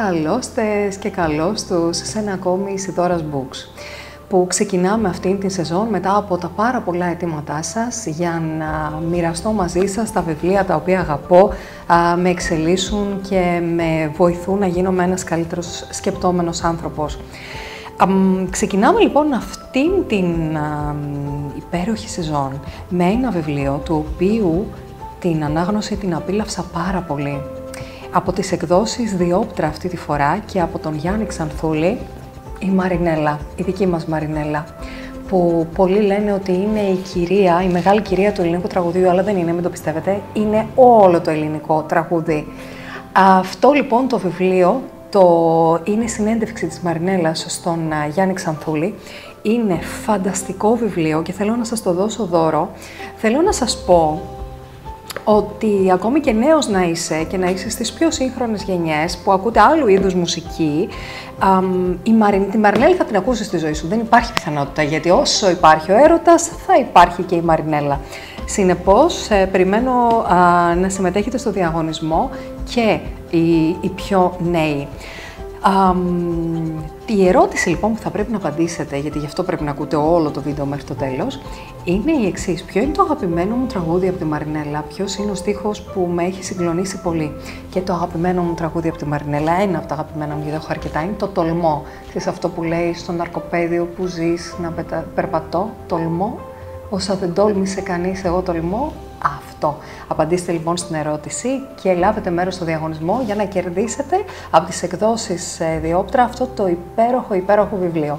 Καλώς τες και καλώς τους σε ένα ακόμη Ισιδώρας Books, που ξεκινάμε αυτήν την σεζόν μετά από τα πάρα πολλά αιτήματά σας για να μοιραστώ μαζί σας τα βιβλία τα οποία αγαπώ, με εξελίσσουν και με βοηθούν να γίνομαι ένας καλύτερος σκεπτόμενος άνθρωπος. Ξεκινάμε λοιπόν αυτήν την υπέροχη σεζόν με ένα βιβλίο του οποίου την ανάγνωση την απίλαυσα πάρα πολύ. Από τις εκδόσεις Διόπτρα αυτή τη φορά και από τον Γιάννη Ξανθούλη, η Μαρινέλα, η δική μας Μαρινέλα, που πολλοί λένε ότι είναι η κυρία, η μεγάλη κυρία του ελληνικού τραγουδίου, αλλά δεν είναι, μην το πιστεύετε, είναι όλο το ελληνικό τραγούδι. Αυτό λοιπόν το βιβλίο είναι η συνέντευξη της Μαρινέλας στον Γιάννη Ξανθούλη. Είναι φανταστικό βιβλίο και θέλω να σας το δώσω δώρο. Θέλω να σας πω ότι ακόμη και νέος να είσαι και να είσαι στις πιο σύγχρονες γενιές που ακούτε άλλου είδους μουσική, τη Μαρινέλα θα την ακούσεις στη ζωή σου. Δεν υπάρχει πιθανότητα, γιατί όσο υπάρχει ο έρωτας θα υπάρχει και η Μαρινέλα. Συνεπώς, περιμένω να συμμετέχετε στο διαγωνισμό και οι πιο νέοι. Η ερώτηση λοιπόν που θα πρέπει να απαντήσετε, γιατί γι' αυτό πρέπει να ακούτε όλο το βίντεο μέχρι το τέλος, είναι η εξής. Ποιο είναι το αγαπημένο μου τραγούδι από τη Μαρινέλα, ποιος είναι ο στίχος που με έχει συγκλονίσει πολύ? Και το αγαπημένο μου τραγούδι από τη Μαρινέλα, ένα από τα αγαπημένα μου, γιατί έχω αρκετά, είναι το «Τολμώ». Ξέρεις αυτό που λέει στο ναρκοπαίδιο που ζεις να περπατώ, τολμώ, όσα δεν τόλμησε κανείς, εγώ τολμώ. Αυτό. Απαντήστε λοιπόν στην ερώτηση και λάβετε μέρος στο διαγωνισμό για να κερδίσετε από τις εκδόσεις Διόπτρα αυτό το υπέροχο βιβλίο.